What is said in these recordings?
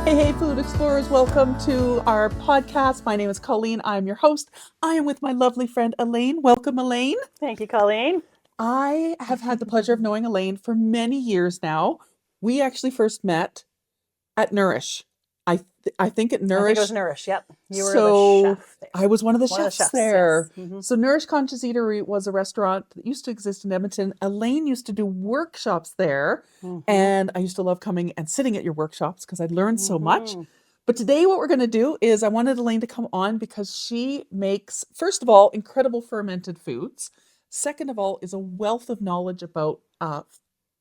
Hey, food explorers, welcome to our podcast. My name is Colleen. I'm your host. I am with my lovely friend Elaine. Welcome, Elaine. Thank you, Colleen. I have had the pleasure of knowing Elaine for many years now. We actually first met at Nourish. I think at I think it Nourish. was Nourish. Yep. You were the So chef there. I was one of the One of the chefs chefs, there. yes. Mhm. So Nourish Conscious Eatery was a restaurant that used to exist in Edmonton. Elaine used to do workshops there, Mhm. and I used to love coming and sitting at your workshops because I learned so much. Mhm. But today, what we're going to do is I wanted Elaine to come on because she makes, first of all, incredible fermented foods. Second of all, is a wealth of knowledge about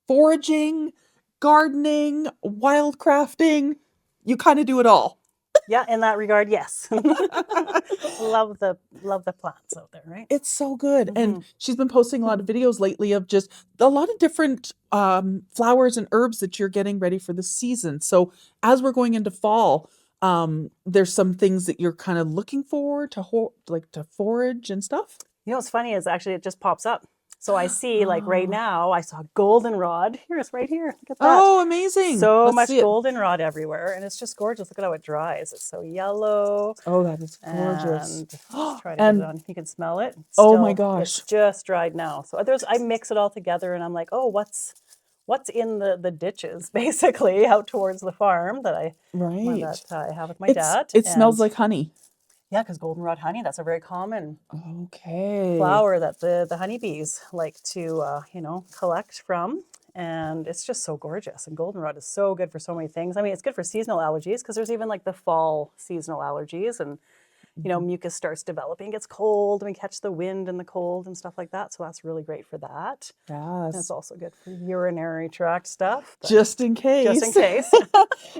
foraging, gardening, wildcrafting. You kind of do it all. Yeah, in that regard, yes. love the plants out there, right? It's so good. And Mhm. she's been posting a lot of videos lately of just a lot of different flowers and herbs that you're getting ready for the season. So as we're going into fall, there's some things that you're kind of looking for to to forage and stuff. You know what's funny is actually it just pops up. So I see like right now, I saw goldenrod. Here, it's right here. Look at that. Oh, amazing. So Let's much see it. goldenrod everywhere. And it's just gorgeous. Look at how it dries. It's so yellow. Oh, that is gorgeous. And let's try to And get it on. You can smell it. It's oh my still, gosh. it's just dried now. So I mix it all together and I'm like, oh, what's in the ditches basically out towards the farm that I have with my dad. It smells like honey. Yeah, because goldenrod honey, that's a very common Okay. flower that the honeybees like to collect from. And it's just so gorgeous. And goldenrod is so good for so many things. I mean, it's good for seasonal allergies because there's even like the fall seasonal allergies and mucus starts developing, it gets cold, and we catch the wind and the cold and stuff like that. So that's really great for that. Yes. And it's also good for urinary tract stuff. Just in case. Just in case.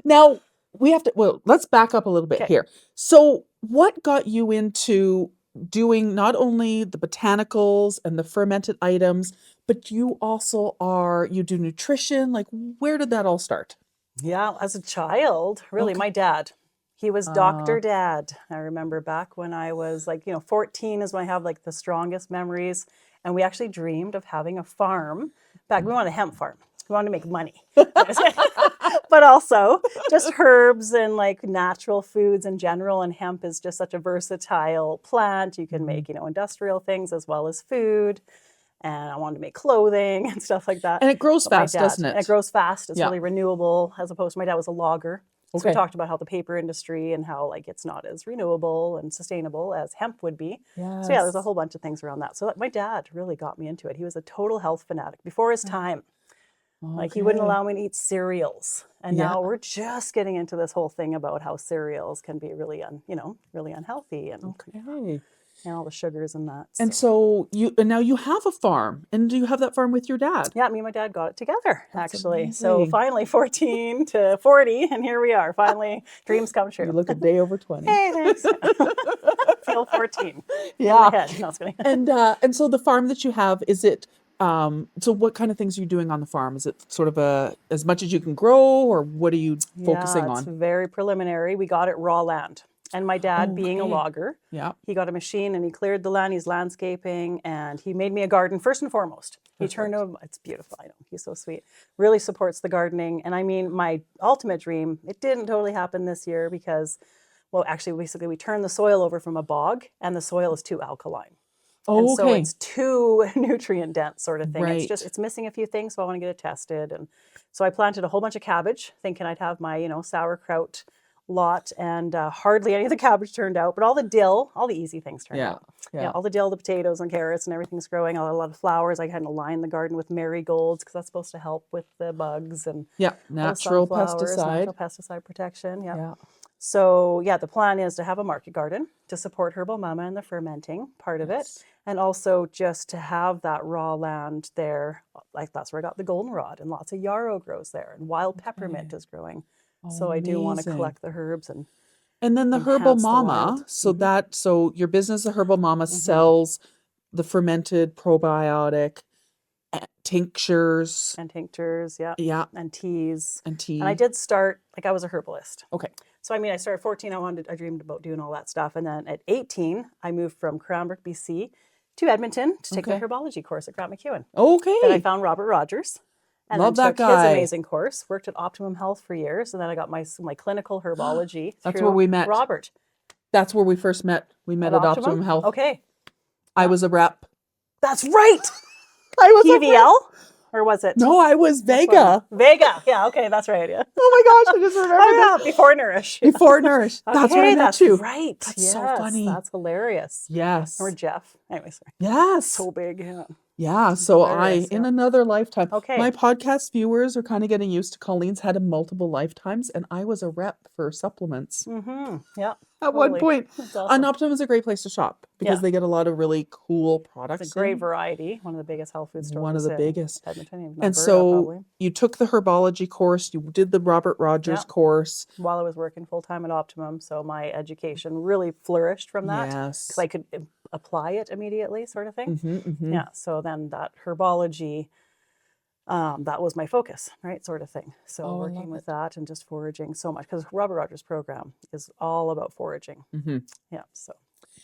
Now, let's back up a little bit here. So what got you into doing not only the botanicals and the fermented items, but you do nutrition? Like, where did that all start? Yeah, as a child, really, my dad. He was Dr. Dad. I remember back when I was 14 is when I have like the strongest memories. And we actually dreamed of having a farm. We wanted a hemp farm. We wanted to make money. But also just herbs and like natural foods in general. And hemp is just such a versatile plant. You can make, industrial things as well as food. And I wanted to make clothing and stuff like that. And it grows fast, doesn't it? And it grows fast. It's really renewable, as opposed to my dad was a logger. So we talked about how the paper industry and how like it's not as renewable and sustainable as hemp would be. Yes. So yeah, there's a whole bunch of things around that. So my dad really got me into it. He was a total health fanatic before his time. Like he wouldn't allow me to eat cereals. And now we're just getting into this whole thing about how cereals can be really really unhealthy and all the sugars and that. And so now you have a farm, and do you have that farm with your dad? Yeah, me and my dad got it together, actually. Amazing. So finally 14 to 40, and here we are. Finally, dreams come true. You look a day over 20. Hey, thanks. Feel 14. Yeah. In my head. No, it's kidding. And so the farm that you have, is it so what kind of things are you doing on the farm? Is it sort of as much as you can grow, or what are you focusing on? It's very preliminary. We got it raw land. And my dad, being a logger, he got a machine and he cleared the land. He's landscaping and he made me a garden first and foremost. He turned over, it's beautiful. I know, he's so sweet. Really supports the gardening. And I mean, my ultimate dream, it didn't totally happen this year because, actually, basically we turned the soil over from a bog and the soil is too alkaline. And so it's too nutrient dense sort of thing. Right. It's missing a few things, so I want to get it tested. And so I planted a whole bunch of cabbage, thinking I'd have my, sauerkraut lot, and hardly any of the cabbage turned out, but all the dill, all the easy things turned out. Yeah, all the dill, the potatoes and carrots and everything's growing. A lot of flowers. I kind of lined the garden with marigolds because that's supposed to help with the bugs and natural pesticide protection. Yeah. So the plan is to have a market garden to support Herbal Mama and the fermenting part of it, and also just to have that raw land there. Like that's where I got the goldenrod, and lots of yarrow grows there, and wild peppermint is growing. So I do want to collect the herbs and then the Herbal Mama. So your business, the Herbal Mama, sells the fermented probiotic tinctures. And tinctures, yeah. And teas. And tea. And I did start, I was a herbalist. Okay. So I started at 14, I dreamed about doing all that stuff. And then at 18, I moved from Cranbrook, BC to Edmonton to take a herbology course at Grant MacEwan. Okay. Then I found Robert Rogers. And Love then that took his guy. amazing course, worked at Optimum Health for years, and then I got my clinical herbology That's through where we met. Robert That's where we first met. We met at Optimum Health. Okay. I was a rep. That's right. I was a rep. PVL? Or was it? No, I was Vega. Vega. Yeah, okay, that's right. Yeah. Oh my gosh, I just remember Oh, this. yeah, before Nourish. Before Nourish. That's where I Okay, met that's you. right. That's Yes, so funny. that's hilarious. Yes. Or Jeff. Anyway, sorry. Yes. So big. Yeah. Yeah. So Hilarious, in another lifetime, Okay. my podcast viewers are kind of getting used to Colleen's had multiple lifetimes, and I was a rep for supplements Yeah. at one point. That's awesome. And Optimum is a great place to shop because they get a lot of really cool products. It's a great variety. One of the biggest health food stores. One of the biggest. Edmonton, And so you took the herbology course, you did the Robert Rogers course. While I was working full time at Optimum. So my education really flourished from that. Yes. Because I could apply it immediately, sort of thing. Mm-hmm. Yeah. So then that herbology, that was my focus, right? Sort of thing. So working with that and just foraging so much because Robert Rogers' program is all about foraging. Mm-hmm. Yeah. So.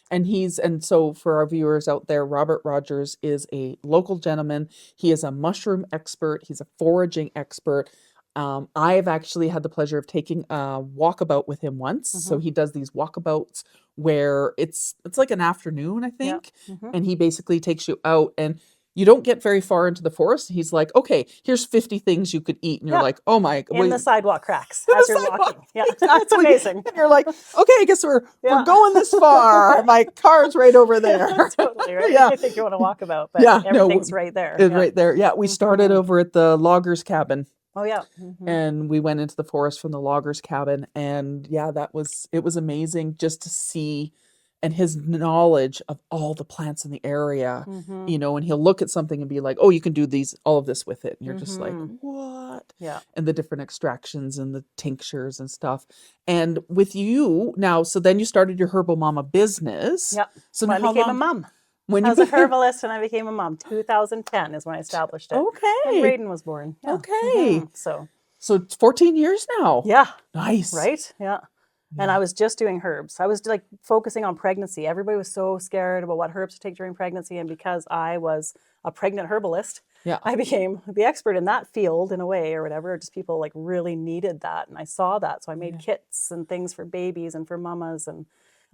And so for our viewers out there, Robert Rogers is a local gentleman. He is a mushroom expert. He's a foraging expert. I have actually had the pleasure of taking a walkabout with him once. So he does these walkabouts where it's like an afternoon, I think, and he basically takes you out and you don't get very far into the forest. He's like, okay, here's 50 things you could eat. And you're like, oh my. In the sidewalk cracks as you're walking. Yeah, that's amazing. And you're like, okay, I guess we're going this far. My car's right over there. Totally, right? Yeah. I think you want to walk about, but everything's right there. It's right there. Yeah, we started over at the logger's cabin. Oh, yeah. And we went into the forest from the logger's cabin. And yeah, it was amazing just to see and his knowledge of all the plants in the area, you know, and he'll look at something and be like, oh, you can do all of this with it. And you're just like, what? Yeah. And the different extractions and the tinctures and stuff. And with you now, so then you started your Herbal Mama business. Yep. So when I became a mom. When I was a herbalist and I became a mom. 2010 is when I established it. Okay. And Raiden was born. Yeah. Okay. So it's 14 years now. Yeah. Nice. Right? Yeah. And I was just doing herbs. I was like focusing on pregnancy. Everybody was so scared about what herbs to take during pregnancy. And because I was a pregnant herbalist, I became the expert in that field in a way or whatever. Just people like really needed that. And I saw that. So I made kits and things for babies and for mamas. And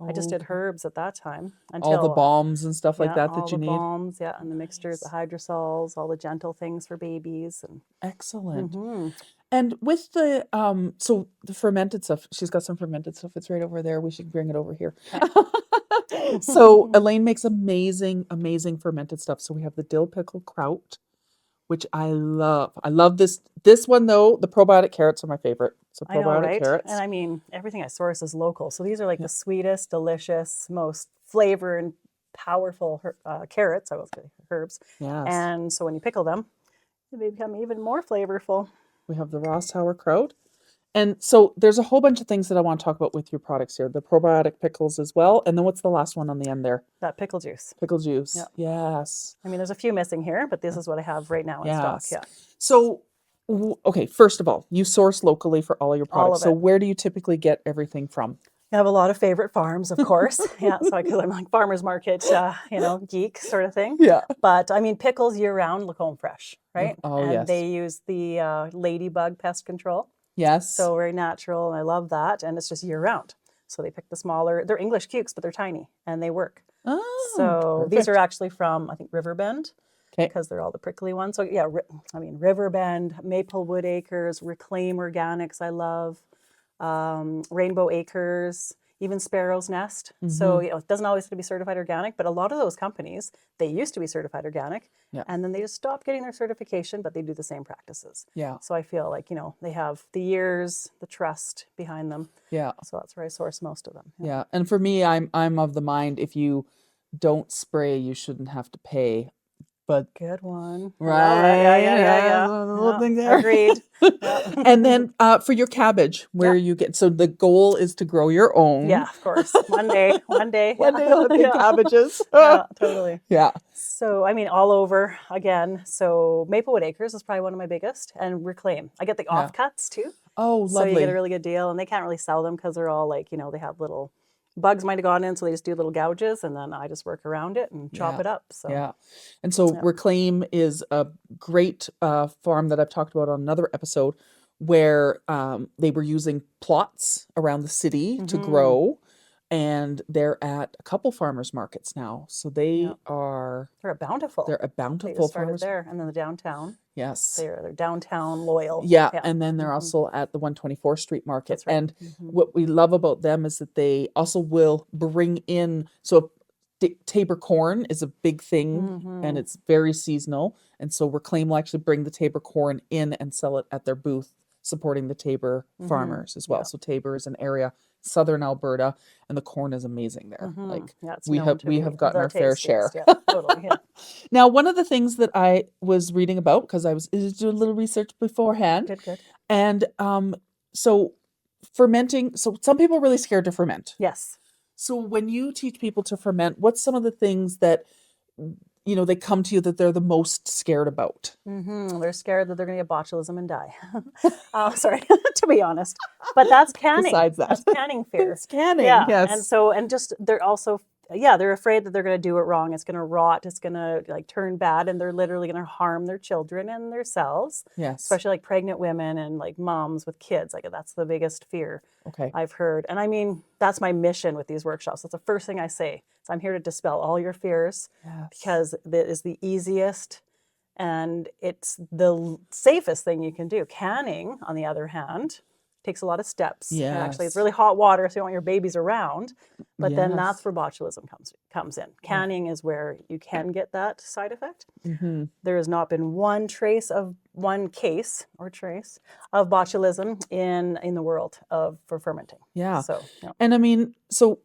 I just did herbs at that time. Until, all the balms and stuff like that you need. All the balms, and the mixtures, the hydrosols, all the gentle things for babies. And excellent. And with the so the fermented stuff, she's got some fermented stuff. It's right over there. We should bring it over here. So Elaine makes amazing fermented stuff. So we have the dill pickle kraut, which I love. I love this one though. The probiotic carrots are my favorite. So probiotic carrots. And I mean, everything I source is local. So these are like the sweetest, delicious, most flavor and powerful carrots. I will say herbs. Yes. And so when you pickle them, they become even more flavorful. We have the raw sauerkraut. And so there's a whole bunch of things that I want to talk about with your products here. The probiotic pickles as well. And then what's the last one on the end there? That pickle juice. Pickle juice. Yep. Yes. I mean, there's a few missing here, but this is what I have right now in stock. Yeah. So, okay, first of all, you source locally for all your products. So where do you typically get everything from? I have a lot of favorite farms, of course. So because I'm like farmer's market, geek sort of thing. Yeah. But I mean, pickles year round look home fresh, right? Oh, and yes. they use the ladybug pest control. Yes. So very natural, and I love that. And it's just year round. So they pick the smaller, they're English cukes, but they're tiny and they work. Oh, so perfect. These are actually from, I think, Riverbend. Okay. Because they're all the prickly ones. So yeah, Riverbend, Maplewood Acres, Reclaim Organics, I love. Rainbow Acres, even Sparrow's Nest. So it doesn't always have to be certified organic, but a lot of those companies, they used to be certified organic, and then they just stopped getting their certification, but they do the same practices. Yeah. So I feel like, they have the years, the trust behind them. Yeah. So that's where I source most of them. Yeah. And for me, I'm of the mind, if you don't spray, you shouldn't have to pay. But good one. Right. Yeah. Little thing there. Agreed. And then for your cabbage, where you get, so the goal is to grow your own. Yeah, of course. One day. One day you'll have cabbages. Yeah, totally. Yeah. So, I mean, all over again. So Maplewood Acres is probably one of my biggest, and Reclaim. I get the offcuts too. Oh, lovely. So you get a really good deal, and they can't really sell them because they're all like, they have little bugs might have gone in, so they just do little gouges, and then I just work around it and chop Yeah. it up. So Yeah. And so yeah. Reclaim is a great farm that I've talked about on another episode where they were using plots around the city to Mhm. grow. And they're at a couple farmers markets now. So Yeah. they're They're a bountiful. a They bountiful just started farmers. there, and then the downtown. Yes. They're downtown loyal. Yeah. Yeah. And then they're Mhm. also at the 124th Street Market. That's right. And Mhm. what we love about them is that they also will bring in, so Tabor corn is a big thing and Mhm. it's very seasonal. And so Reclaim will actually bring the Tabor corn in and sell it at their booth, supporting the Tabor Mhm. farmers as well. Yeah. So Tabor is an area, southern Alberta, and the corn is amazing there. Mhm. Like Yeah, it's we known have to we be have gotten the our fair share. tastiest. Yeah, totally. Yeah. Now, one of the things that I was reading about, because I was doing a little research beforehand, Good. and so fermenting, so some people are really scared to ferment. Yes. So when you teach people to ferment, what's some of the things that they come to you that they're the most scared about? They're scared that they're going to get botulism and die. Sorry, to be honest, but that's canning. Besides that. That's canning fear. It's canning, Yeah, yes. and so they're also they're afraid that they're going to do it wrong. It's going to rot. It's going to like turn bad, and they're literally going to harm their children and themselves. Yes. Especially like pregnant women and like moms with kids. Like that's the biggest fear Okay. I've heard. And I mean, that's my mission with these workshops. That's the first thing I say. So I'm here to dispel all your fears Yes. because it is the easiest and it's the safest thing you can do. Canning, on the other hand, takes a lot of steps. And actually, it's Yes. really hot water, so you don't want your babies around. But then that's Yes. where botulism comes in. Canning is where you can get that side effect. Mm-hmm. There has not been one case of botulism in the world for fermenting. Yeah. So yeah. And I mean, so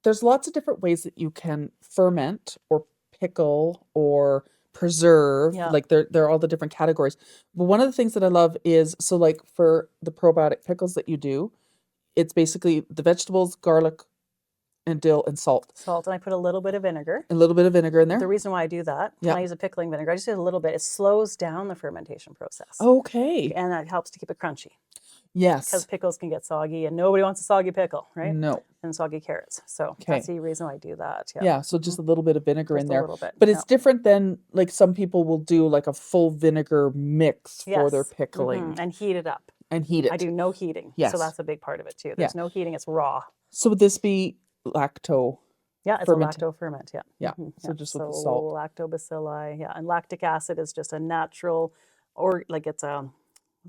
there's lots of different ways that you can ferment or pickle or preserve. Yeah. Like there are all the different categories. But one of the things that I love is, so like for the probiotic pickles that you do, it's basically the vegetables, garlic, and dill and salt. Salt, and I put a little bit of vinegar. A little bit of vinegar in The there. reason why I do that, Yeah. when I use a pickling vinegar, I just do a little bit. It slows down the fermentation process. Okay. And that helps to keep it crunchy. Yes. Because pickles can get soggy, and nobody wants a soggy pickle, right? No. And soggy carrots. So Okay. that's the reason why I do that. Yeah. Yeah. So just a little bit of vinegar in Just a there. little bit. But it's different than, like, some people will do like a full vinegar mix for their Yes. pickling And heat it up. and heat it. I do no heating. Yes. So that's a big part of it too. There's no heating, it's raw. So would this be lacto? Yeah, it's Ferment- a lacto ferment. Yeah. Yeah. So just with the salt. Lactobacilli. Yeah. And lactic acid is just a natural, or like it's an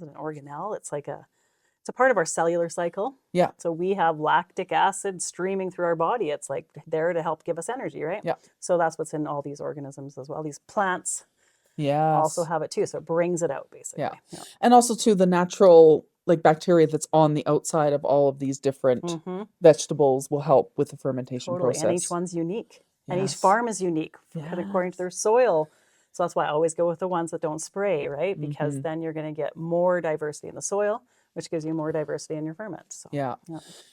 organelle. It's like it's a part of our cellular cycle. Yeah. So we have lactic acid streaming through our body. It's like there to help give us energy, right? Yeah. So that's what's in all these organisms as well. These plants Yes. also have it too. So it brings it out basically. Yeah. And also too, the natural like bacteria that's on the outside of all of these different Mhm. vegetables will help with the fermentation Totally. process. And each one's unique. And each Yes. farm is unique according to their soil. So that's why I always go with the ones that don't spray, right? Because then you're going to get more diversity in the soil, which gives you more diversity in your ferments. So, Yeah.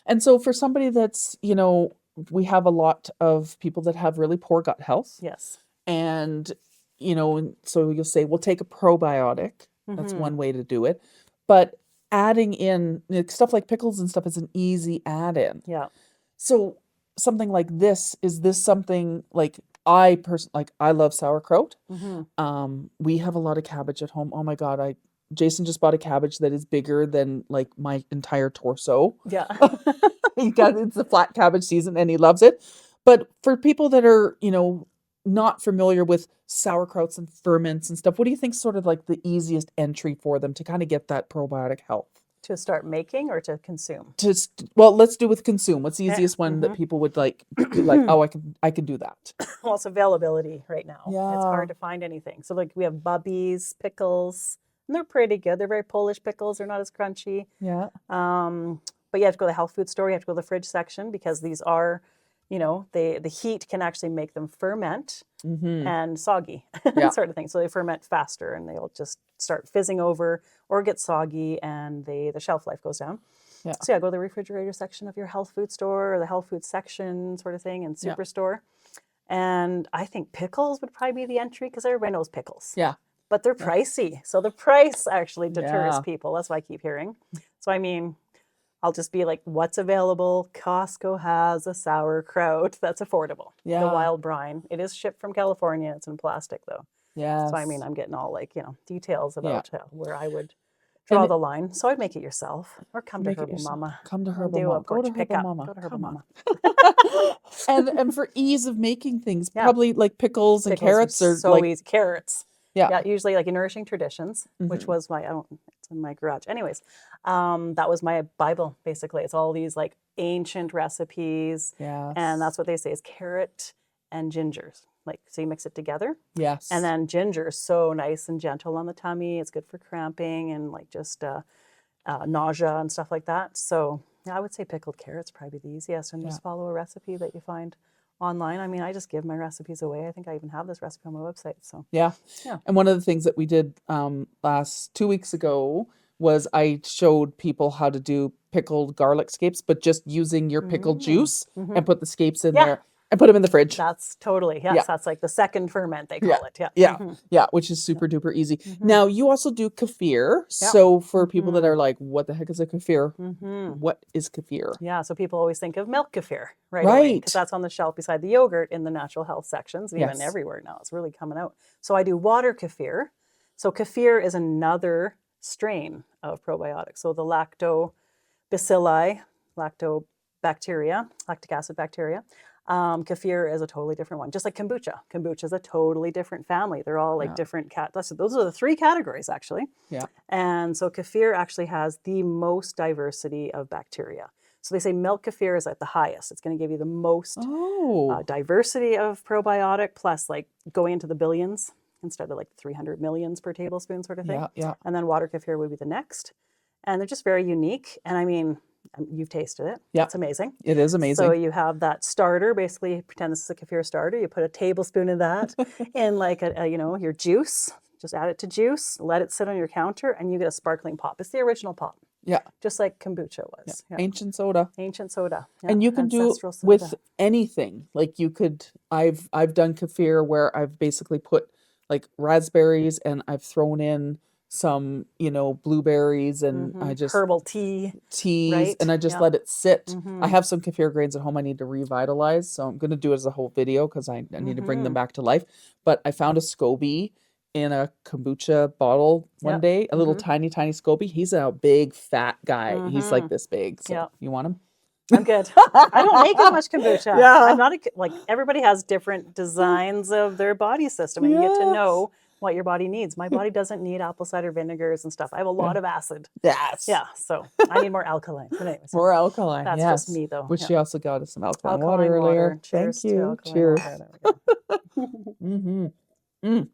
And so for somebody that's, we have a lot of people that have really poor gut health. Yes. And, and so you'll say, well, take a probiotic. That's Mhm. one way to do it. But adding in stuff like pickles and stuff is an easy add-in. Yeah. So something like this, is this something like I love sauerkraut. Mhm. We have a lot of cabbage at home. Oh my God, Jason just bought a cabbage that is bigger than like my entire torso. Yeah. It's the flat cabbage season and he loves it. But for people that are, not familiar with sauerkrauts and ferments and stuff, what do you think sort of like the easiest entry for them to kind of get that probiotic health? To start making or to consume? Well, let's do with consume. What's the Yeah. easiest one that people would like be like, oh, I can do that? Well, it's availability right now. It's Yeah. hard to find anything. So like we have bubbies, pickles, and they're pretty good. They're very Polish pickles. They're not as crunchy. Yeah. But you have to go to the health food store. You have to go to the fridge section because these are, the heat can actually make them ferment and soggy Yeah. sort of thing. So they ferment faster and they'll just start fizzing over or get soggy and the shelf life goes down. Yeah. So go to the refrigerator section of your health food store or the health food section sort of thing and superstore. And I think pickles would probably be the entry because everybody knows pickles. Yeah. But they're pricey. So the price actually deters Yeah. people. That's what I keep hearing. So I mean, I'll just be like, what's available? Costco has a sauerkraut that's affordable. The Yeah. wild brine. It is shipped from California. It's in plastic though. Yes. So I mean, I'm getting all like, details Yeah. about where I would And draw it- the line. So I'd make it yourself or come to Make it Herbal yourself. Mama. Come to and Herbal do a Mama. Go to porch Herbal pickup. Mama. Go to Herbal Come on. Mama. And for ease of making things, Yeah. probably like pickles and Pickles carrots are so like easy. Carrots. yeah. Yeah, usually like in Nourishing Traditions, which Mhm. was it's in my garage. Anyways, that was my Bible, basically. It's all these like ancient recipes. Yes. And that's what they say is carrot and gingers. Like, so you mix it together. Yes. And then ginger is so nice and gentle on the tummy. It's good for cramping and like just nausea and stuff like that. So yeah, I would say pickled carrots probably the easiest, and just follow a recipe that you find online. I mean, I just give my recipes away. I think I even have this recipe on my website. So Yeah. And one of the things that we did last 2 weeks ago was I showed people how to do pickled garlic scapes, but just using your pickled juice and put the scapes in there and put them in the fridge. That's totally, yes, that's like the second ferment, they call it. Yeah. Yeah. Yeah, which is super duper easy. Now, you also do kefir. Yeah. So for people that are like, what the heck is a kefir? Mm-hmm. What is kefir? Yeah, so people always think of milk kefir right away, because Right. that's on the shelf beside the yogurt in the natural health sections, and even Yes. everywhere now. It's really coming out. So I do water kefir. So kefir is another strain of probiotics. So the lactobacilli, lactobacteria, lactic acid bacteria. Kefir is a totally different one, just like kombucha. Kombucha is a totally different family. They're all like different those are the 3 categories actually. Yeah. And so kefir actually has the most diversity of bacteria. So they say milk kefir is at the highest. It's going to give you the most diversity of probiotic, plus like going into the billions instead of like 300 millions per tablespoon sort of thing. Yeah. Yeah. And then water kefir would be the next. And they're just very unique. And I mean, you've tasted it. Yeah. It's amazing. It is amazing. So you have that starter, basically pretend this is a kefir starter. You put a tablespoon of that in like your juice, just add it to juice, let it sit on your counter, and you get a sparkling pop. It's the original pop. Yeah. Just like kombucha was. Yeah. Ancient soda. Ancient soda. Yeah. And you can do Ancestral soda. with anything. Like you could, I've done kefir where I've basically put like raspberries and I've thrown in some, blueberries and I just herbal teas, right? and I just let it sit. I have some kefir grains at home I need to revitalize, so I'm going to do it as a whole video because I need to bring them back to life. But I found a SCOBY in a kombucha bottle one day, a little tiny SCOBY. He's a big fat guy. He's like this big. So you want him? I'm good. I don't make as much kombucha. Yeah. I'm not like everybody has different designs of their body system, and you get to know what your body needs. My body doesn't need apple cider vinegars and stuff. I have a lot of acid. Yes. Yeah, so I need more alkaline. But anyways, More alkaline. that's yes. just me though. Which Yeah. she also got us some alkaline Alkaline water earlier. Cheers Thank to you. alkaline Cheers. water. There we go.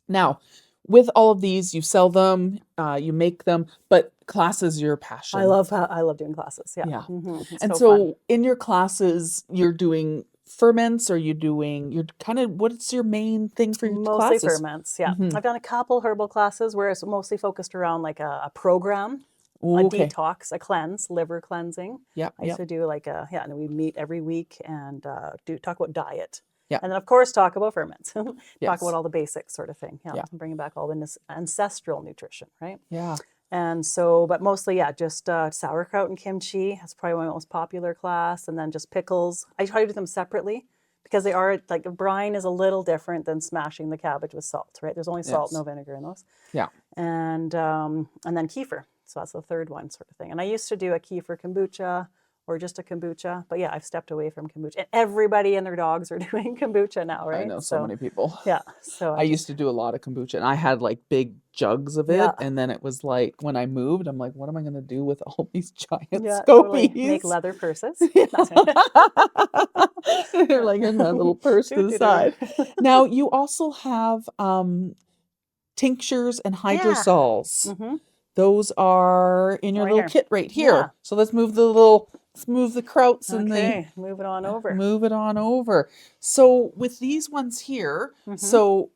Now, with all of these, you sell them, you make them, but class is your passion. I love doing classes. Yeah. Yeah. It's And so so fun. in your classes, you're doing ferments, or you're kind of, what's your main thing for your Mostly classes? ferments. Yeah. I've done a couple herbal classes where it's mostly focused around like a program. Ooh, A okay. detox, a cleanse, liver cleansing. Yeah. I used to do like and we meet every week and talk about diet. Yeah. And then of course talk about ferments. Talk Yes. about all the basics sort of thing. Yeah. Yeah. And bringing back all the ancestral nutrition, right? Yeah. And so, but mostly, just sauerkraut and kimchi. That's probably my most popular class. And then just pickles. I try to do them separately because they are like, brine is a little different than smashing the cabbage with salt, right? There's only salt, Yes. no vinegar in those. Yeah. And then kefir. So that's the third one sort of thing. And I used to do a kefir kombucha or just a kombucha. But yeah, I've stepped away from kombucha. And everybody and their dogs are doing kombucha now, right? I know so many people. Yeah. So I used to do a lot of kombucha, and I had like big jugs of it. Yeah. And then it was like, when I moved, I'm like, what am I going to do with all these giant yeah, scopies? totally. Make leather purses. They're like in that little purse to the side. Now, you also have tinctures and hydrosols. Mhm. Those are in your Right little here. kit right here. Yeah. So let's move the krauts and Okay, move it on over. move it on over. So with these ones here, so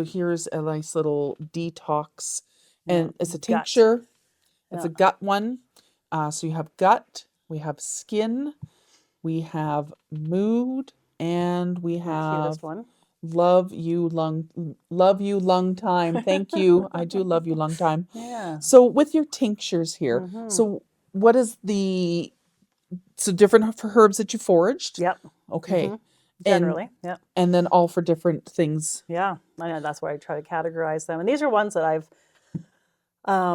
here's a nice little detox, and it's a gut. tincture. It's Yeah. a gut one. So you have gut, we have skin, we have mood, and we have Cutest one. love you lung time. Thank you. I do love you lung time. Yeah. So with your tinctures here, so what is so different for herbs that you foraged? Yep. Okay. Mhm. Generally, yeah. And then all for different things. Yeah. I know that's why I try to categorize them. And these are ones that I've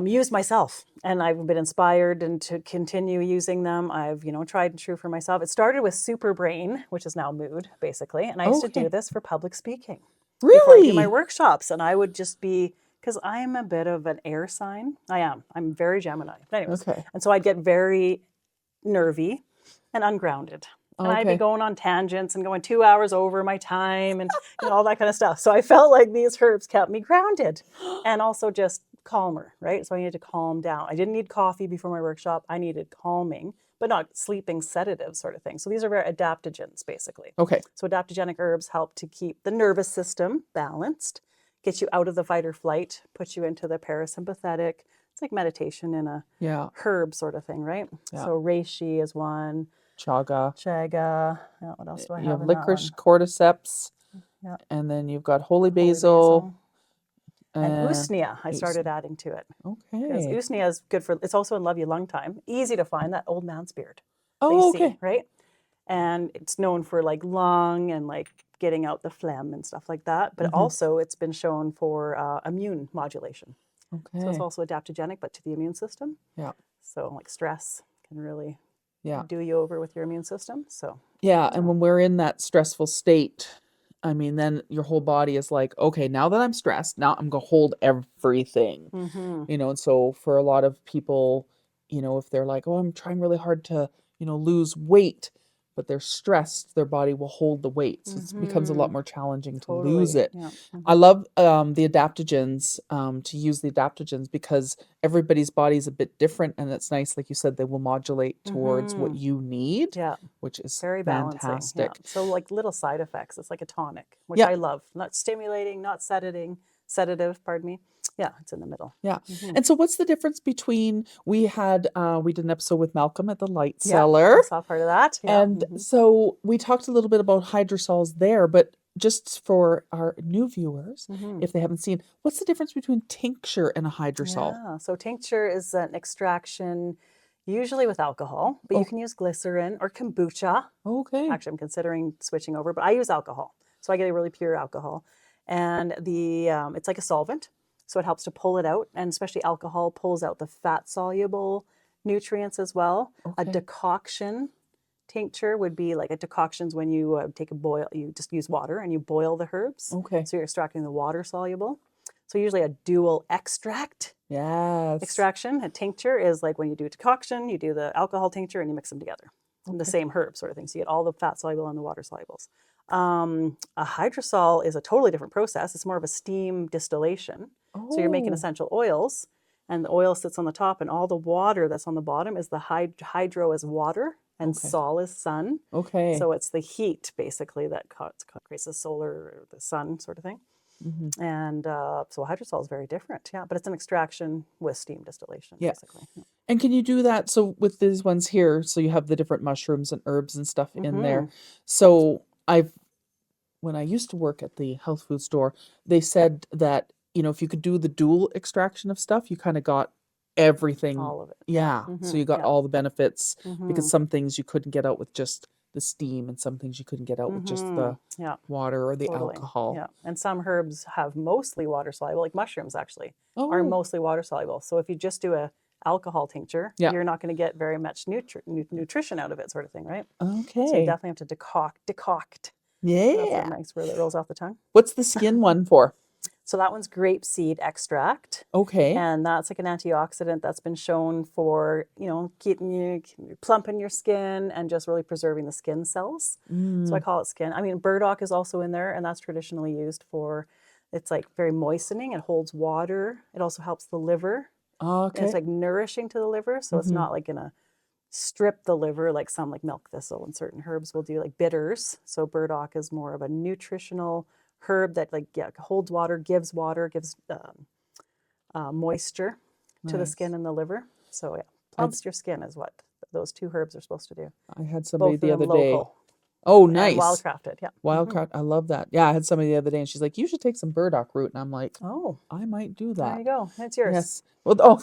used myself, and I've been inspired and to continue using them. I've, tried and true for myself. It started with Super Brain, which is now Mood, basically. And I used to do Okay. this for public speaking before I do my Really? workshops. And I would just be, because I'm a bit of an air sign. I am. I'm very Gemini. But anyways, Okay. and so I'd get very nervy and ungrounded. And I'd be Okay. going on tangents and going 2 hours over my time and all that kind of stuff. So I felt like these herbs kept me grounded and also just calmer, right? So I needed to calm down. I didn't need coffee before my workshop. I needed calming, but not sleeping sedative sort of thing. So these are very adaptogens, basically. Okay. So adaptogenic herbs help to keep the nervous system balanced, get you out of the fight or flight, put you into the parasympathetic. It's like meditation in a Yeah. herb sort of thing, right? Yeah. So reishi is one. Chaga. Chaga. What else do I have? You have in that licorice, one? cordyceps, Yeah. and then you've got holy Holy basil. And usnea, I started usnea. adding to it. Because Okay. usnea is good for, it's also in Love You Lung Time. Easy to find, that old man's beard that Oh, you see, okay. right? And it's known for like lung and like getting out the phlegm and stuff like that. But also it's been shown for immune modulation. So it's Okay. also adaptogenic, but to the immune system. Yeah. So like stress can really Yeah. do you over with your immune system. So Yeah. And when we're in that stressful state, I mean, then your whole body is like, okay, now that I'm stressed, now I'm going to hold everything, and so for a lot of people, if they're like, oh, I'm trying really hard to, lose weight, but they're stressed, their body will hold the weight. So it becomes a lot more challenging to lose totally. it. Yeah. I love the adaptogens, to use the adaptogens because everybody's body is a bit different. And it's nice, like you said, they will modulate towards what you need, Yeah. which is Very balancing. Yeah. fantastic. So like little side effects. It's like a tonic, which Yeah. I love. Not stimulating, not sedative, pardon me. Yeah, it's in the middle. Yeah. And so what's the difference between we did an episode with Malcolm at the Light Yeah, Cellar. I saw part of that. Yeah. And so we talked a little bit about hydrosols there, but just for our new viewers, if they haven't seen, what's the difference between tincture and a hydrosol? Yeah. So tincture is an extraction usually with alcohol, but you can use glycerin or kombucha. Okay. Actually, I'm considering switching over, but I use alcohol. So I get a really pure alcohol. And it's like a solvent. So it helps to pull it out. And especially alcohol pulls out the fat-soluble nutrients as well. A decoction tincture would be like a decoction's when you take a boil, you just use water and you boil the herbs. Okay. So you're extracting the water soluble. So usually a dual extract. Yes. Extraction. A tincture is like when you do a decoction, you do the alcohol tincture and you mix them together. The same herb sort of thing. So you get all the fat soluble and the water solubles. A hydrosol is a totally different process. It's more of a steam distillation. So you're making essential oils, and the oil sits on the top, and all the water that's on the bottom is the hydro is water, and sol is sun. Okay. So it's the heat basically that creates the solar or the sun sort of thing. And so hydrosol is very different, yeah, but it's an extraction with steam distillation, basically. Yeah. And can you do that? So with these ones here, so you have the different mushrooms and herbs and stuff in there. So when I used to work at the health food store, they said that, if you could do the dual extraction of stuff, you kind of got everything. All of it. Yeah. So you got all the benefits because some things you couldn't get out with just the steam and some things you couldn't get out with just the water or the alcohol. Yeah. And some herbs have mostly water soluble, like mushrooms actually are mostly water soluble. So if you just do a alcohol tincture, you're not going to get very much nutrition out of it, sort of thing, right? Okay. So you definitely have to decoct. Yeah. That's a nice word that rolls off the tongue. What's the skin one for? So that one's grapeseed extract. Okay. And that's like an antioxidant that's been shown for, keeping you plumping your skin and just really preserving the skin cells. So I call it skin. I mean, burdock is also in there, and that's traditionally used for, it's like very moistening. It holds water. It also helps the liver. Okay. And it's like nourishing to the liver. So it's not like going to strip the liver like some like milk thistle and certain herbs will do, like bitters. So burdock is more of a nutritional herb that holds water, gives moisture to the skin and the liver. So plumps your skin is what those two herbs are supposed to do. I had somebody Both the of other them day. local. Oh, nice. Wildcrafted, yeah. Wildcraft. I love that. Yeah, I had somebody the other day and she's like, you should take some burdock root. And I'm like, Oh, I might do that. there you go. It's yours. Yes. Well,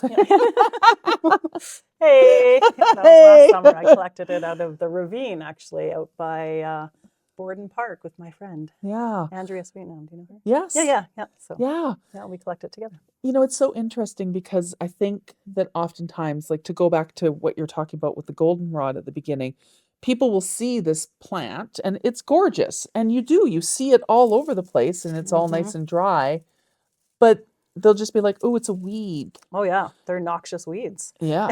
Hey, that was last summer. I collected it out of the ravine, actually, out by Borden Park with my friend Yeah. Andrea Sweetnam. Do you know her? Yes. Yeah. So Yeah. yeah, we collect it together. It's so interesting because I think that oftentimes, like to go back to what you're talking about with the goldenrod at the beginning, people will see this plant and it's gorgeous. And you see it all over the place and it's all nice and dry, but they'll just be like, oh, it's a weed. Oh yeah, they're noxious weeds. Yeah.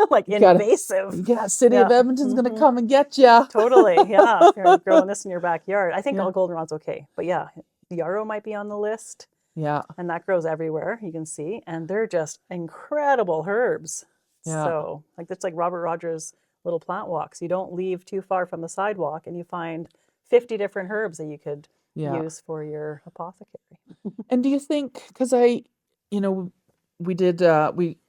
Like You gotta- invasive. Yeah, City of Yeah. Edmonton's gonna come and get ya. Totally. Yeah. If you're growing this in your backyard, I think Yeah. all goldenrod's okay. But yeah, yarrow might be on the list. Yeah. And that grows everywhere, you can see. And they're just incredible herbs. Yeah. So, like, it's like Robert Rogers' little plant walks. You don't leave too far from the sidewalk and you find 50 different herbs that you could Yeah. use for your apothecary. And do you think, because we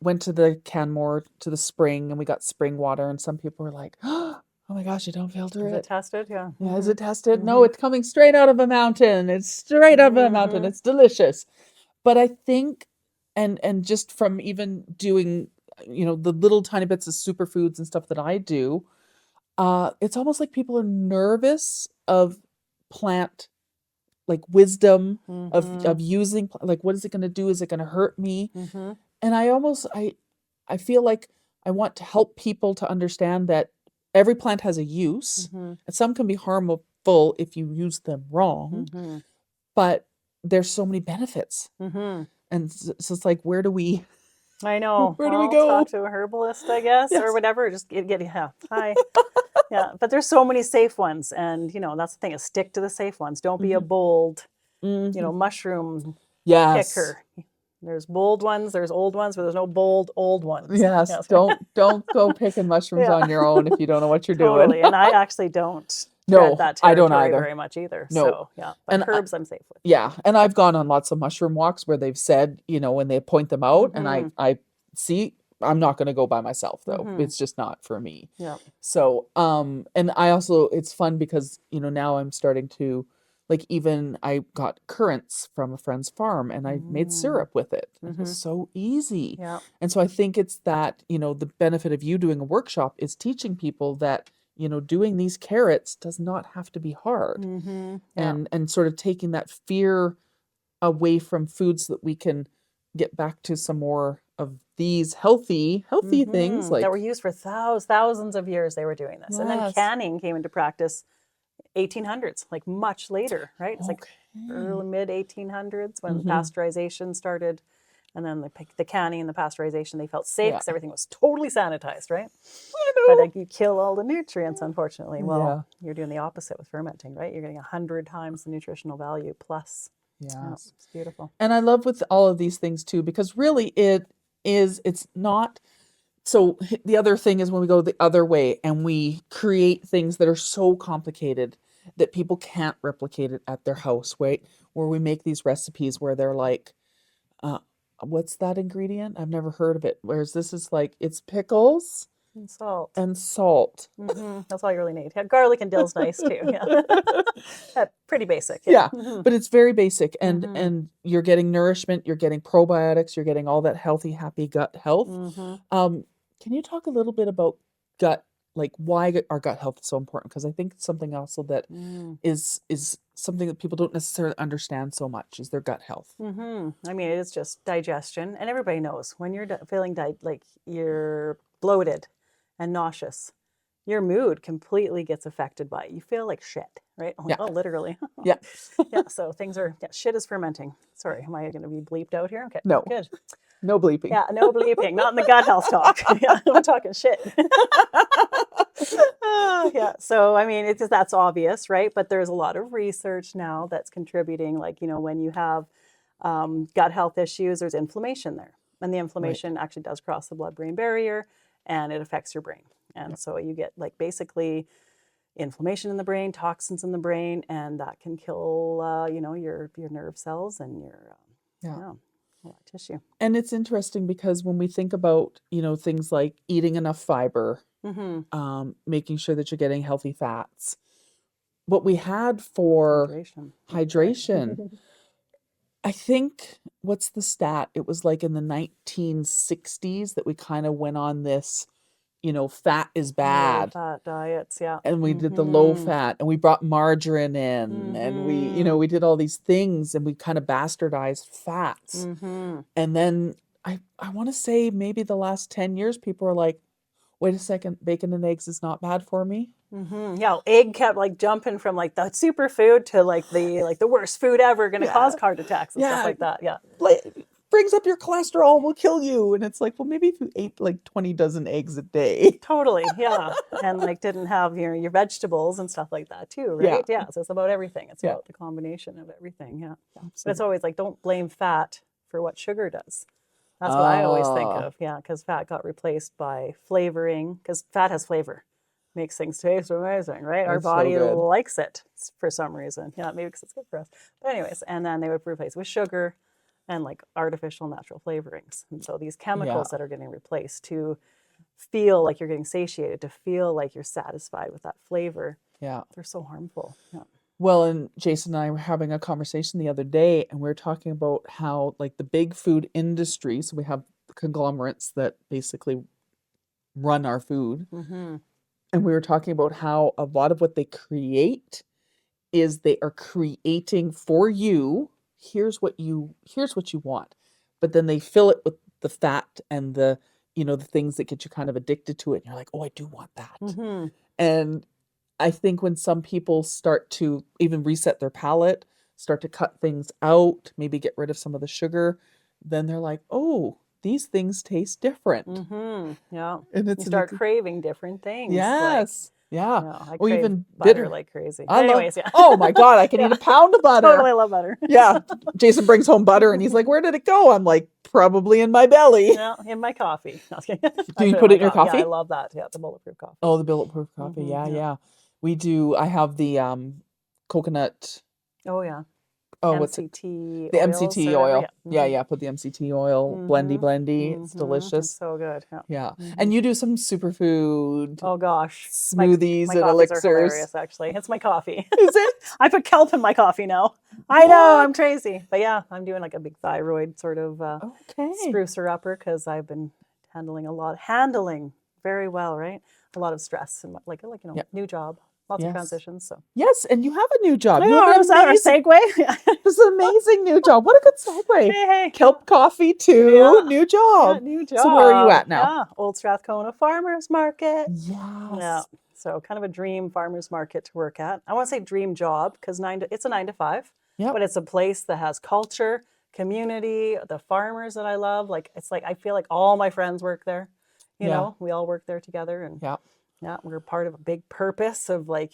went to the Canmore to the spring and we got spring water and some people were like, oh my gosh, you don't filter Is it. it tested? Yeah. Yeah, is it tested? No, it's coming straight out of a mountain. It's straight out of a mountain. It's delicious. But I think, and just from even doing, the little tiny bits of superfoods and stuff that I do, it's almost like people are nervous of plant, like wisdom of using, like, what is it going to do? Is it going to hurt me? And I feel like I want to help people to understand that every plant has a use, and some can be harmful if you use them wrong, but there's so many benefits. And so it's like, where do we I know. Where do we go? Talk to a herbalist, I guess, Yes. or whatever. Just get yeah. Hi. Yeah, but there's so many safe ones, and that's the thing, is stick to the safe ones. Don't be a bold, mushroom Yes. picker. There's bold ones, there's old ones, but there's no bold old ones. Yes. Don't go picking mushrooms on your own if you don't know what you're doing. Totally. And I actually don't No, tread that I don't territory either. very much either. No. So yeah, but And herbs I'm safe with. Yeah, and I've gone on lots of mushroom walks where they've said, when they point them out, and I see, I'm not going to go by myself though. It's just not for me. Yeah. So, and I also, it's fun because, now I'm starting to, like, even I got currants from a friend's farm and I made syrup with it. It was so easy. Yeah. And so I think it's that, the benefit of you doing a workshop is teaching people that, doing these carrots does not have to be hard. And sort of taking that fear away from foods so that we can get back to some more of these healthy things like that were used for thousands of years. They were doing this, and then Yes. canning came into practice 1800s, like much later, right? It's like early mid 1800s when pasteurization started, and then the canning and the pasteurization, they felt safe because everything was totally sanitized, right? But like, you kill all the nutrients, unfortunately. Well, you're doing the opposite with fermenting, right? You're getting 100 times the nutritional value plus. Yeah. It's beautiful. And I love with all of these things too, because really it's not. So the other thing is when we go the other way and we create things that are so complicated that people can't replicate it at their house, right? Where we make these recipes where they're like, what's that ingredient? I've never heard of it. Whereas this is like, it's pickles And salt. and salt. That's all you really need. Yeah, garlic and dill's nice too. Yeah. Pretty basic. Yeah, but it's very basic, and you're getting nourishment, you're getting probiotics, you're getting all that healthy, happy gut health. Can you talk a little bit about gut, like why our gut health is so important? Because I think it's something also that is something that people don't necessarily understand so much is their gut health. I mean, it's just digestion, and everybody knows when you're feeling like you're bloated and nauseous, your mood completely gets affected by it. You feel like shit, right? Yeah. Oh, literally. Yeah. Yeah. So things are, shit is fermenting. Sorry, am I going to be bleeped out here? Okay. No. Good. No bleeping. Yeah, no bleeping. Not in the gut health talk. Yeah, I'm talking shit. Yeah. So, I mean, it's just, that's obvious, right? But there's a lot of research now that's contributing, like, when you have gut health issues, there's inflammation there. And the inflammation actually does cross the blood-brain barrier and it affects your brain. And so you get like basically inflammation in the brain, toxins in the brain, and that can kill, your nerve cells and your tissue. And it's interesting because when we think about, things like eating enough fiber, making sure that you're getting healthy fats, what we had for hydration, I think, what's the stat? It was like in the 1960s that we kind of went on this fat is Low bad. fat diets, yeah. And we did the low Mm-hmm. fat, and we brought margarine in, and Mm-hmm. we did all these things, and we kind of bastardized fats. Mm-hmm. And then I want to say maybe the last 10 years, people are like, wait a second, bacon and eggs is not bad for me. Mm-hmm. Yeah, egg kept like jumping from like the superfood to like the worst food ever, going to cause Yeah. heart attacks and stuff Yeah. like that. Yeah, Brings up your cholesterol, will kill you. And it's like, well, maybe if you ate like 20 dozen eggs a day. totally. Yeah, and like didn't have your vegetables and stuff like that too, Yeah. right? Yeah, so it's about everything. It's Yeah. about the combination of everything. Yeah, but it's Absolutely. always like don't blame fat for what sugar does. That's what I always think of. Yeah, because fat got replaced by flavoring, because fat has flavor, makes things taste amazing, right? Our It's so body good. likes it for some reason. Yeah, maybe because it's good for us. But anyways, and then they would replace with sugar and like artificial natural flavorings. And so these chemicals that are getting replaced to feel like you're getting satiated, to feel like you're satisfied with that flavor, Yeah. they're so harmful. Yeah. Well, and Jason and I were having a conversation the other day, and we were talking about how, like, the big food industry, so we have conglomerates that basically run our food, Mm-hmm. and we were talking about how a lot of what they create is they are creating for you, here's what you want. But then they fill it with the fat and the things that get you kind of addicted to it. And you're like, oh, I do want that. Mm-hmm. And I think when some people start to even reset their palate, start to cut things out, maybe get rid of some of the sugar, then they're like, oh, these things taste different. Mm-hmm. Yeah. And You it's start craving different things. Like, yes. Yeah. no, I Or crave even butter bitter. like crazy. I love, Anyways, yeah. oh my God, I can eat Yeah. a pound of butter. Totally love butter. Yeah. Jason brings home butter and he's like, where did it go? I'm like, probably in my belly. Yeah, in my coffee. No, I was kidding. Do you I put in it in your my Yeah, I coffee? love that. Yeah, the bulletproof coffee. Oh, the bulletproof coffee. Mm-hmm. Yeah, Yeah. yeah. We do. I have the coconut. Oh yeah. Oh, what's it? MCT The oils MCT or whatever. oil. Yeah. Yeah, Mm-hmm. yeah. Put the MCT oil, blendy, blendy. It's Mm-hmm. It's delicious. so good. Yeah. Yeah. Mm-hmm. And you do some superfood Oh gosh, smoothies my and coffees are elixirs. hilarious. Actually, it's my coffee. Is it? I put kelp in my coffee now. I know I'm What? crazy, but yeah, I'm doing like a big thyroid sort of Okay. sprucer upper because I've been handling very well, right? A lot of stress and Yeah. new job, lots of Yes. transitions. So Yes, and you have a new job. I You know, have was an that our amazing, segue? this is an amazing new job. What a good segue. Hey, Kelp coffee too. yeah, New yeah, job. new job. So where are you at now? Yeah, Old Strathcona Farmers Market. Yes. Yeah, so kind of a dream farmers market to work at. I want to say dream job because it's a 9 to 5, Yep. but it's a place that has culture, community, the farmers that I love. Like it's like I feel like all my friends work there. Yeah. We all work there together, and Yeah. yeah, we're part of a big purpose of like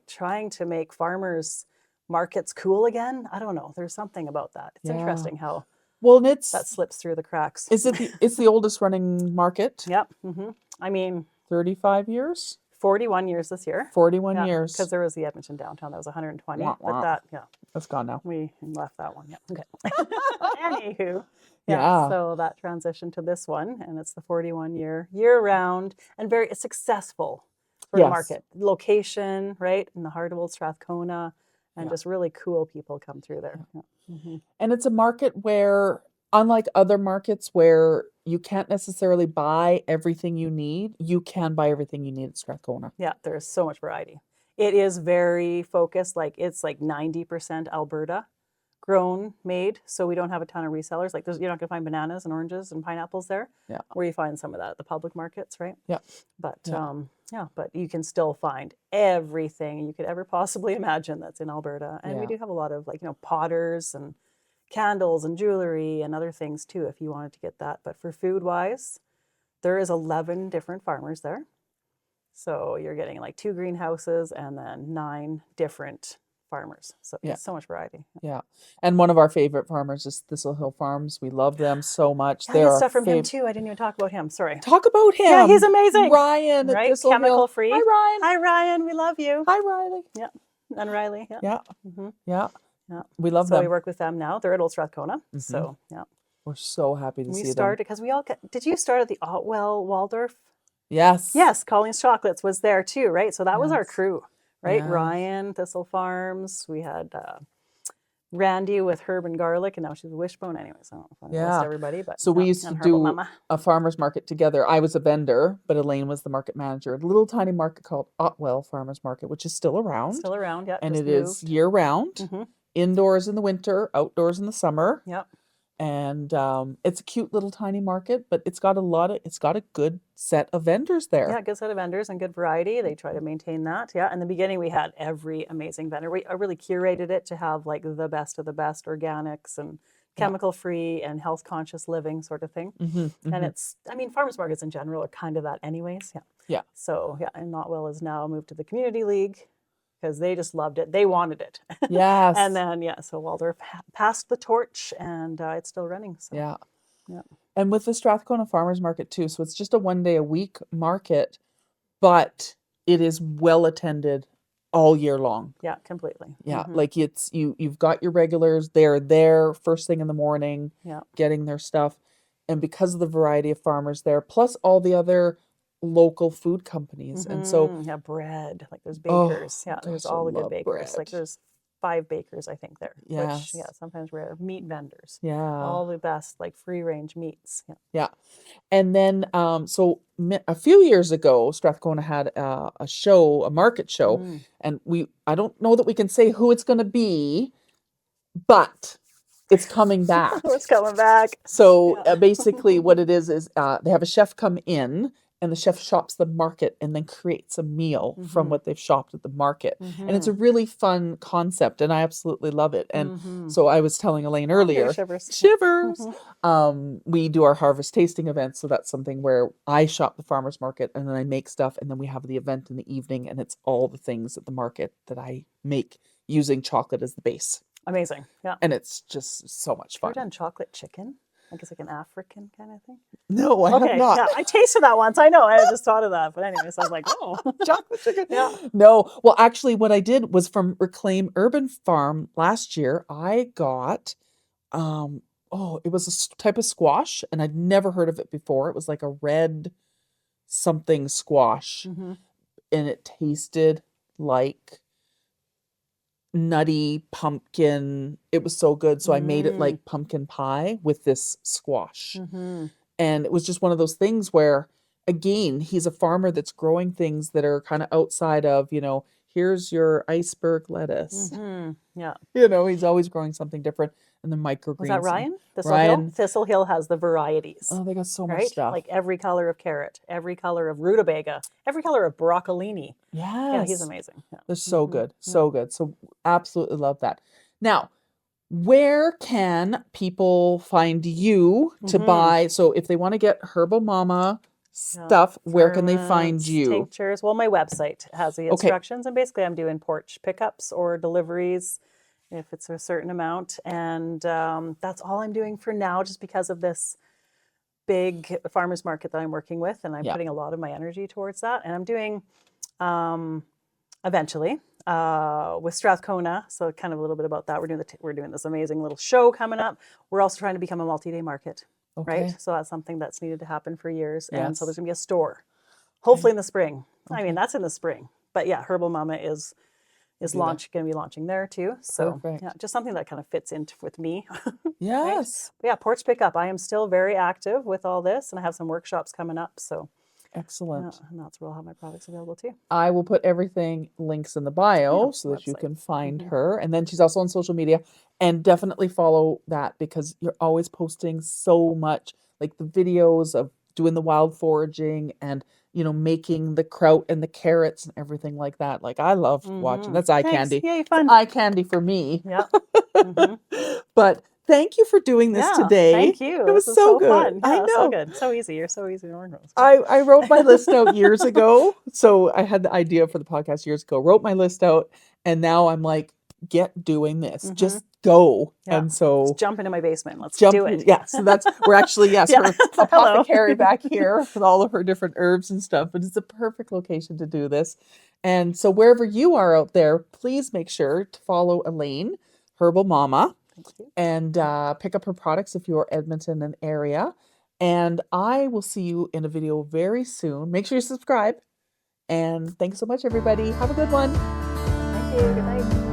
trying to make farmers markets cool again. I don't know. There's something about that. It's Yeah. interesting how Well, and that it's slips through the cracks. it's the oldest running market. Yep. Mm-hmm. I mean, 35 years? 41 years this year. 41 Yeah, years. because there was the Edmonton downtown that was 120, Wah, but wah. yeah, That's gone now. we left that one. Yeah. Okay. Anywho, Yeah. So that transition to this one, and it's the 41 year round and very successful sort of Yes. market location, right in the heart of Old Strathcona, and Yeah. just really cool people come through there. Yeah. Mm-hmm. And it's a market where, unlike other markets where you can't necessarily buy everything you need, you can buy everything you need at Strathcona. Yeah, there's so much variety. It is very focused, like it's like 90% Alberta grown, made. So we don't have a ton of resellers. Like you're not gonna find bananas and oranges and pineapples there. Yeah. Where you find some of that at the public markets, right? Yeah. But Yeah. but you can still find everything you could ever possibly imagine that's in Alberta. And we Yeah. do have a lot of potters and candles and jewelry and other things too, if you wanted to get that. But for food wise, there is 11 different farmers there. So you're getting like 2 greenhouses and then 9 different farmers. So Yeah. it's so much variety. Yeah. And one of our favorite farmers is Thistle Hill Farms. We love them so much. I They're get our stuff from him fav- too. I didn't even talk about him. Sorry. Talk about him. Yeah, he's amazing. Ryan at Right? Thistle Chemical Hill. free. Hi, Ryan. Hi, Ryan. We love you. Hi, Riley. Yeah. And Riley. Yeah. Yeah. Mm-hmm. Yeah. Yeah. We love So them. we work with them now. They're at Old Strathcona. So yeah. We're so happy to We see them. started because we all did you start at the Otwell Waldorf? Yes. Yes, Colleen's Chocolates was there too, right? So that was our Yes. crew, right? Yes. Ryan, Thistle Farms. We had Randy with herb and garlic, and now she's a wishbone. Anyways, I don't know if I Yeah. list everybody, but So we yeah, used to and Herbal do Mama. a farmer's market together. I was a vendor, but Elaine was the market manager at a little tiny market called Otwell Farmers Market, which is still around. Still around, yeah. And just it is moved. year round, Mm-hmm. indoors in the winter, outdoors in the summer. Yep. And it's a cute little tiny market, but it's got a good set of vendors there. Yeah, good set of vendors and good variety. They try to maintain that. Yeah. In the beginning, we had every amazing vendor. I really curated it to have like the best of the best organics and chemical free and health conscious living sort of thing. And it's, I mean, farmers markets in general are kind of that anyways. Yeah. Yeah. So yeah, and Notwell has now moved to the community league because they just loved it. They wanted it. Yes. And then, yeah, so Waldorf passed the torch and it's still running. So Yeah. yeah. And with the Strathcona Farmers Market too, so it's just a 1 day a week market, but it is well attended all year long. Yeah, completely. Yeah, like it's you've got your regulars, they're there first thing in the morning, Yeah. getting their stuff. And because of the variety of farmers there, plus all the other local food companies. And so yeah, bread. Like there's oh bakers. Yeah, there's gosh, I all the good love bakers. Like bread. there's 5 bakers, I think there. Which, Yes. yeah, sometimes rare. Meat vendors. Yeah. All the best, like free range meats. Yeah. Yeah. And then so a few years ago, Strathcona had a market show, and I don't know that we can say who it's going to be, but it's coming back. It's coming back. So basically what it is they have a chef come in, and the chef shops the market and then creates a meal from what they've shopped at the market. And it's a really fun concept, and I absolutely love it. And so I was telling Elaine earlier, shivers. We do our harvest tasting events. So that's something where I shop the farmer's market and then I make stuff, and then we have the event in the evening, and it's all the things at the market that I make using chocolate as the base. Amazing. Yeah. And it's just so much fun. Have you done chocolate chicken? Like it's like an African kind of thing? No, I have not. Yeah, I tasted that once. I know. I just thought of that. But anyways, I was like, oh. Chocolate chicken. Yeah. No. Well, actually, what I did was from Reclaim Urban Farm last year, I got, it was a type of squash, and I'd never heard of it before. It was like a red something squash, and it tasted like nutty pumpkin. It was so good. So I made it like pumpkin pie with this squash. And it was just one of those things where, again, he's a farmer that's growing things that are kind of outside of, here's your iceberg lettuce. Yeah. He's always growing something different. And the microgreens. Was that Ryan? Ryan. Thistle Hill has the varieties. Oh, they got so much right? stuff. Like every color of carrot, every color of rutabaga, every color of broccolini. Yes. Yeah, he's amazing. Yeah. They're so good. So good. So absolutely love that. Now, where can people find you to buy? So if they want to get Herbal Mama stuff, where can they find you? Tinctures. Well, my website has the instructions, and basically I'm doing porch pickups or deliveries if it's a certain amount. And that's all I'm doing for now, just because of this big farmers market that I'm working with, and I'm putting a lot of my energy towards that. And I'm doing eventually with Strathcona, so kind of a little bit about that. We're doing this amazing little show coming up. We're also trying to become a multi-day market, right? So that's something that's needed to happen for years. And so there's gonna be a store, hopefully in the spring. I mean, that's in the spring, but yeah, Herbal Mama is going to be launching there too. So yeah, just something that kind of fits in with me. Yes. Right? Yeah, porch pickup. I am still very active with all this, and I have some workshops coming up. So excellent. And that's where I'll have my products available too. I will put everything links in the bio so that you can find her. And then she's also on social media, and definitely follow that because you're always posting so much, like the videos of doing the wild foraging and making the kraut and the carrots and everything like that. Like I love watching. That's eye candy. Yay, fun. It's eye candy for me. Yeah. But thank you for doing this today. Thank you. It was so good. Fun. I Yeah, know. So good. So easy. You're so easy to work with. I wrote my list out years ago. So I had the idea for the podcast years ago, wrote my list out, and now I'm like, get doing this. Just go. Yeah. And so let's jump into my basement. Let's do it. Yeah. So we're actually, her Hello. apothecary back here with all of her different herbs and stuff. But it's a perfect location to do this. And so wherever you are out there, please make sure to follow Elaine, Herbal Mama, and pick up her products if you're Edmonton and area. And I will see you in a video very soon. Make sure you subscribe. And thanks so much, everybody. Have a good one. Thank you. Good night.